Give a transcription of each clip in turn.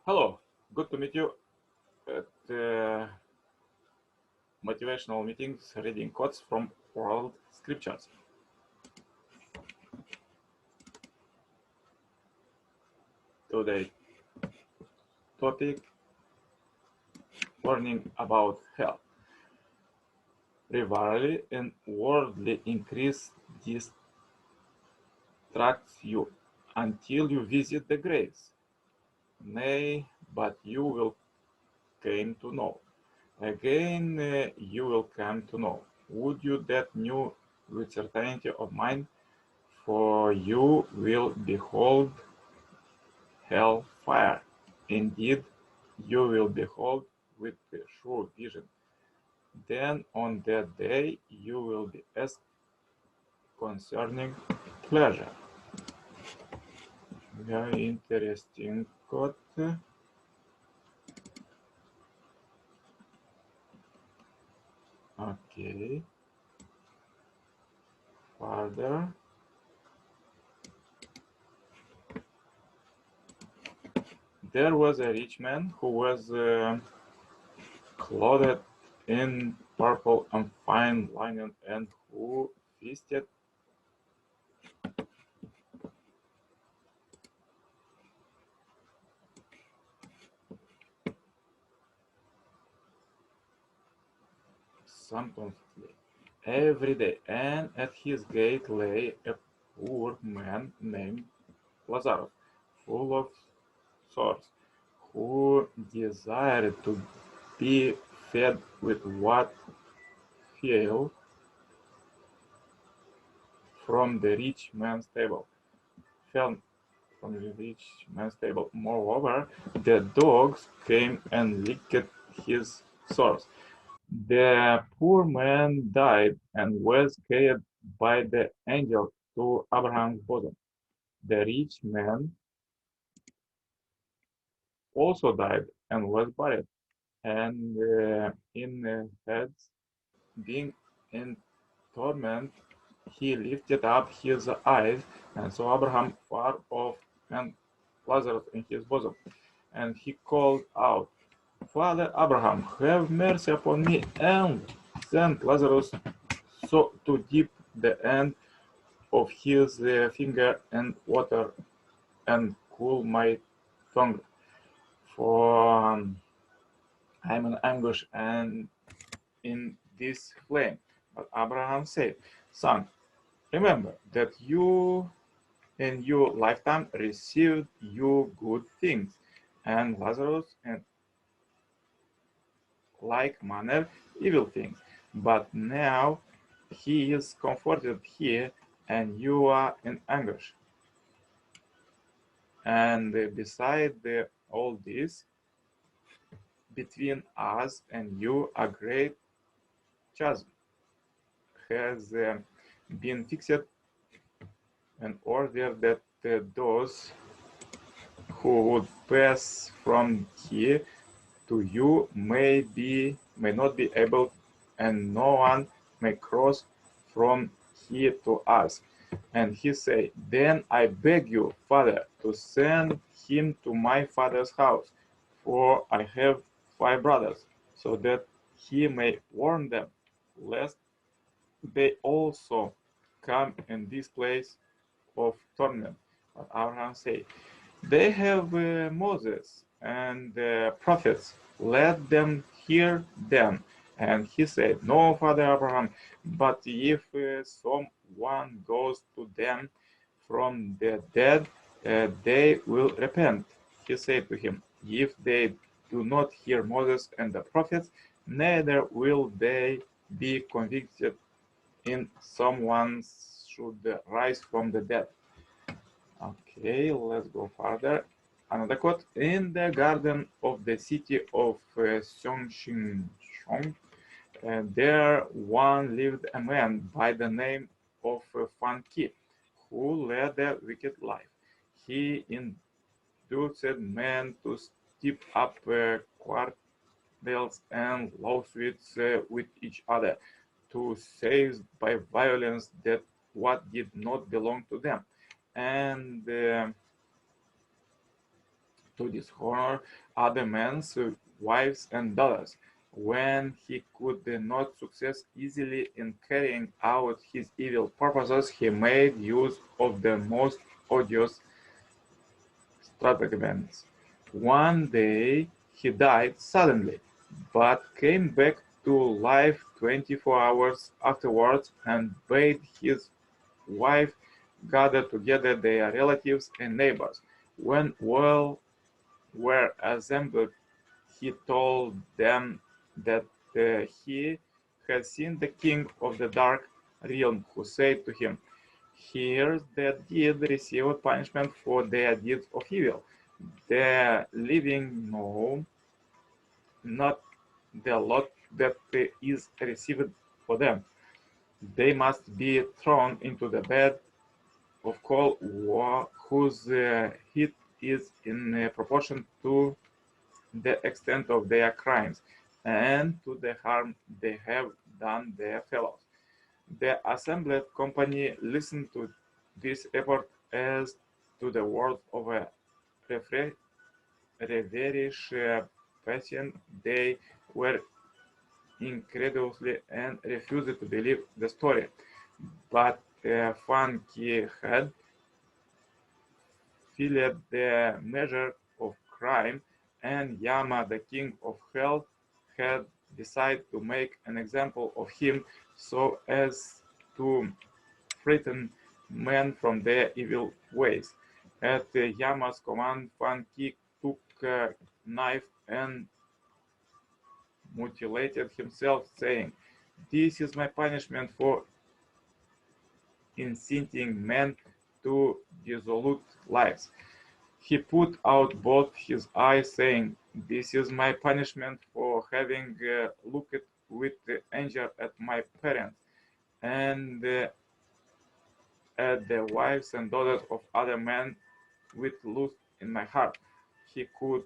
Hello, good to meet you at motivational meetings reading quotes from world scriptures. Today topic warning about hell. Rivalry and worldly increase distracts you until you visit the graves. Nay, but you will come to know. Again, you will come to know. Would you that knew with certainty of mind? For you will behold hell fire. Indeed, you will behold with the true vision. Then on that day you will be asked concerning pleasure. Very interesting quote. Okay. Further. There was a rich man who was clothed in purple and fine linen, and who feasted sumptuously every day, and at his gate lay a poor man named Lazarus, full of sores, who desired to be fed with what fell from the rich man's table. Fell from the rich man's table. Moreover, the dogs came and licked his sores. The poor man died and was carried by the angel to Abraham's bosom. The rich man also died and was buried, and in Hades, being in torment, he lifted up his eyes and saw Abraham far off and Lazarus in his bosom. And he called out, Father Abraham, have mercy upon me, and send Lazarus so to dip the end of his finger in water and cool my tongue, for I am in anguish and in this flame. But Abraham said, Son, remember that you in your lifetime received you good things, and Lazarus in like manner evil things. But now he is comforted here, and you are in anguish. And beside all this, between us and you, a great chasm has been fixed in order that those who would pass from here to you may not be able, and no one may cross from here to us. And he said, Then I beg you, Father, to send him to my father's house, for I have 5 brothers, so that he may warn them, lest they also come in this place of torment. But Abraham said, They have Moses and the prophets, let them hear them. And he said, No, Father Abraham, but if someone goes to them from the dead, they will repent. He said to him, If they do not hear Moses and the prophets, neither will they be convicted in someone should rise from the dead. Okay, let's go further. Another quote. In the garden of the city of Songqing, there one lived a man by the name of Fan Ki, who led a wicked life. He induced men to step up quarrels and lawsuits with each other, to seize by violence that what did not belong to them, and to dishonor other men's wives and daughters. When he could not succeed easily in carrying out his evil purposes, he made use of the most odious stratagems. One day he died suddenly, but came back to life 24 hours afterwards and bade his wife gather together their relatives and neighbors. When all were assembled, he told them that he had seen the king of the dark realm, who said to him, "Here that did receive punishment for their deeds of evil. The living know not the lot that is received for them. They must be thrown into the bed of coal whose heat is in proportion to the extent of their crimes and to the harm they have done their fellows." The assembled company listened to this report as to the words of a feverish patient. They were incredulously and refused to believe the story. But Funky had filled the measure of crime, and Yama, the king of hell, had decided to make an example of him so as to frighten men from their evil ways. At Yama's command, Funky took a knife and mutilated himself, saying, "This is my punishment for inciting men to dissolute lives." He put out both his eyes, saying, "This is my punishment for having looked with anger at my parents and at the wives and daughters of other men with lust in my heart." He cut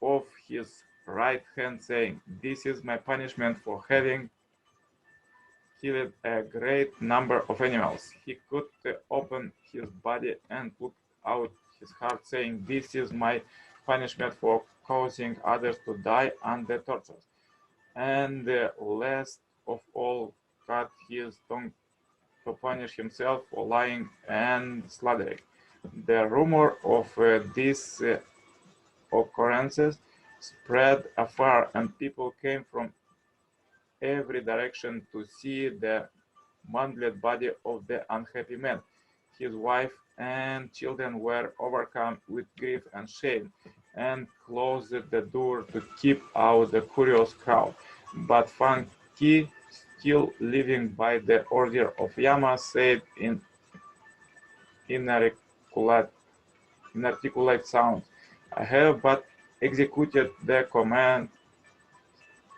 off his right hand, saying, "This is my punishment for having killed a great number of animals." He cut open his body and plucked out his heart, saying, "This is my punishment for causing others to die under tortures." And last of all, cut his tongue to punish himself for lying and slandering. The rumor of these occurrences spread afar, and people came from every direction to see the mangled body of the unhappy man. His wife and children were overcome with grief and shame, and closed the door to keep out the curious crowd. But Funky, still living by the order of Yama, said in inarticulate, inarticulate sounds, "I have but executed the command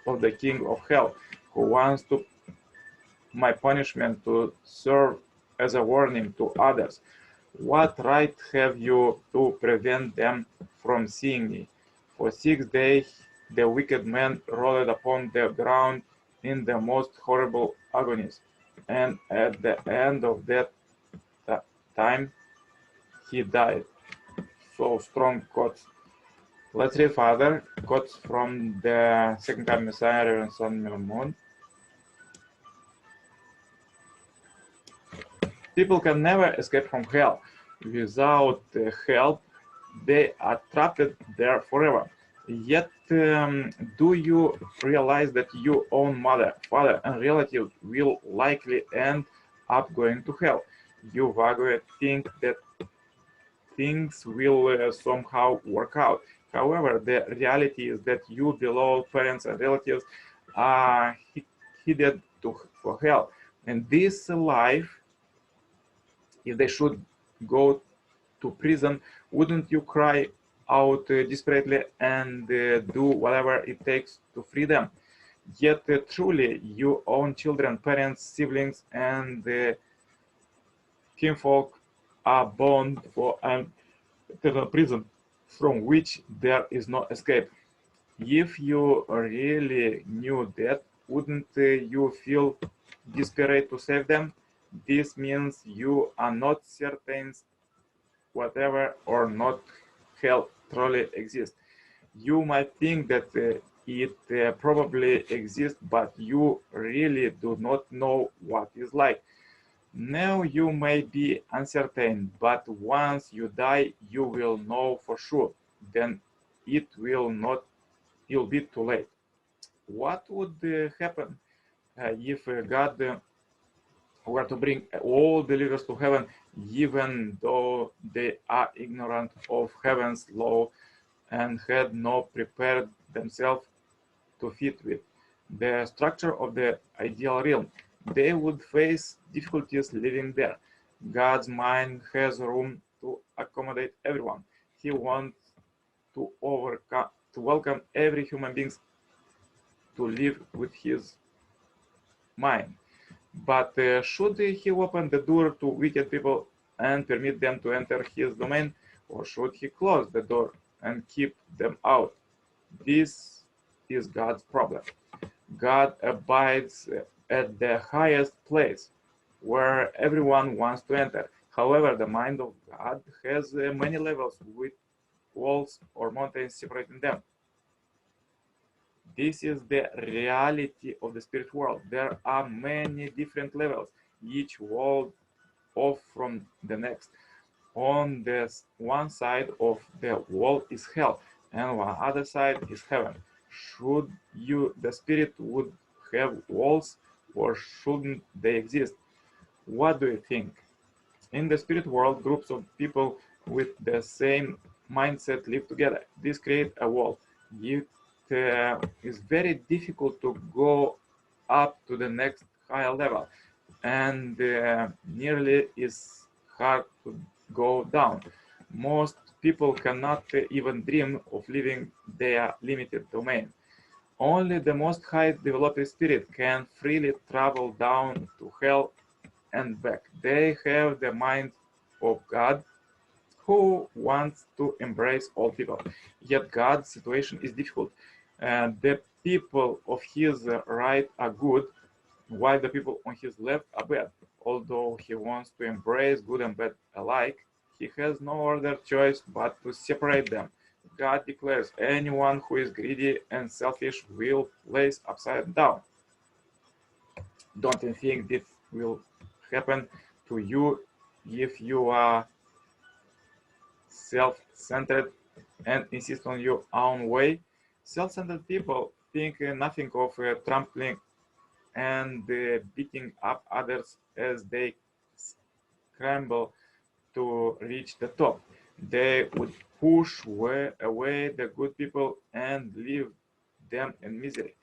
of the king of hell, who wants to my punishment to serve as a warning to others. What right have you to prevent them from seeing me?" For 6 days the wicked man rolled upon the ground in the most horrible agonies, and at the end of that time he died. So strong quotes. Let's read further quotes from the second coming Messiah, Reverend Son Milmon. People can never escape from hell. Without help, they are trapped there forever. Yet, do you realize that your own mother, father, and relatives will likely end up going to hell? You vaguely think that things will somehow work out. However, the reality is that your beloved parents and relatives are headed for hell. And this life, if they should go to prison, wouldn't you cry out desperately and do whatever it takes to free them? Yet truly, your own children, parents, siblings, and kinfolk are bound for an eternal prison from which there is no escape. If you really knew that, wouldn't you feel desperate to save them? This means you are not certain whatever or not hell truly exists. You might think that it probably exists, but you really do not know what it's like. Now you may be uncertain, but once you die, you will know for sure. Then it will be too late. What would happen if God were to bring all believers to heaven, even though they are ignorant of heaven's law and had not prepared themselves to fit with the structure of the ideal realm? They would face difficulties living there. God's mind has room to accommodate everyone. He wants to welcome every human being to live with his mind. But should he open the door to wicked people and permit them to enter his domain, or should he close the door and keep them out? This is God's problem. God abides at the highest place where everyone wants to enter. However, the mind of God has many levels with walls or mountains separating them. This is the reality of the spirit world. There are many different levels, each walled off from the next. On this one side of the wall is hell, and on the other side is heaven. Should the spirit would have walls, or shouldn't they exist? What do you think? In the spirit world, groups of people with the same mindset live together. This creates a wall. It is very difficult to go up to the next higher level, and nearly is hard to go down. Most people cannot even dream of leaving their limited domain. Only the most high developed spirit can freely travel down to hell and back. They have the mind of God, who wants to embrace all people. Yet God's situation is difficult. The people of his right are good, while the people on his left are bad. Although he wants to embrace good and bad alike, he has no other choice but to separate them. God declares anyone who is greedy and selfish will place upside down. Don't you think this will happen to you if you are self-centered and insist on your own way? Self-centered people think nothing of trampling and beating up others as they scramble to reach the top. They would push away the good people and leave them in misery.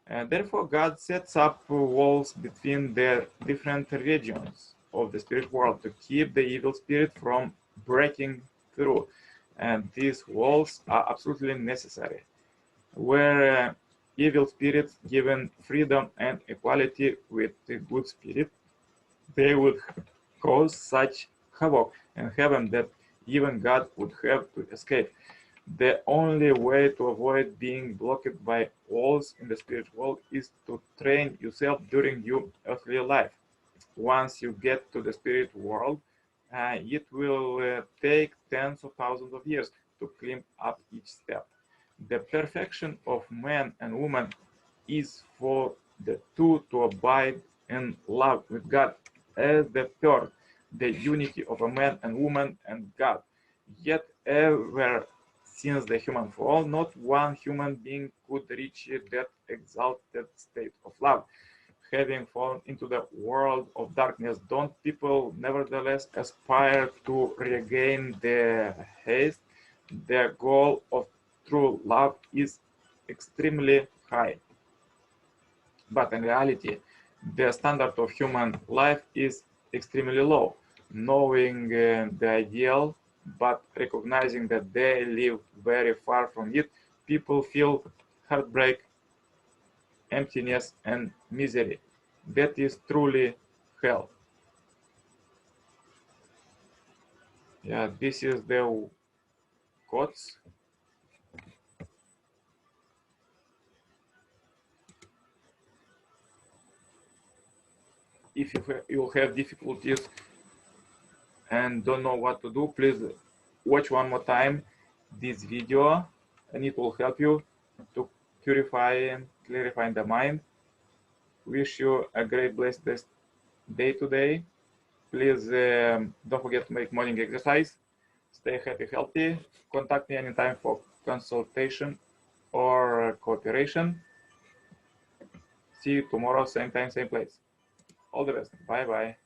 And therefore, God sets up walls between the different regions of the spirit world to keep the evil spirit from breaking through. And these walls are absolutely necessary. Where evil spirits given freedom and equality with the good spirit, they would cause such havoc in heaven that even God would have to escape. The only way to avoid being blocked by walls in the spirit world is to train yourself during your earthly life. Once you get to the spirit world, it will take tens of thousands of years to climb up each step. The perfection of man and woman is for the two to abide in love with God. As the third, the unity of a man and woman and God. Yet ever since the human fall, not one human being could reach that exalted state of love. Having fallen into the world of darkness, don't people nevertheless aspire to regain the haste? Their goal of true love is extremely high. But in reality, the standard of human life is extremely low. Knowing the ideal, but recognizing that they live very far from it, people feel heartbreak, emptiness, and misery. That is truly hell. Yeah, this is the quotes. If you have difficulties and don't know what to do, please watch one more time. this video, and it will help you to clarify the mind. Wish you a great blessed day today. Please don't forget to make morning exercise. Stay happy, healthy. Contact me anytime for consultation or cooperation. See you tomorrow, same time, same place. All the best. Bye bye.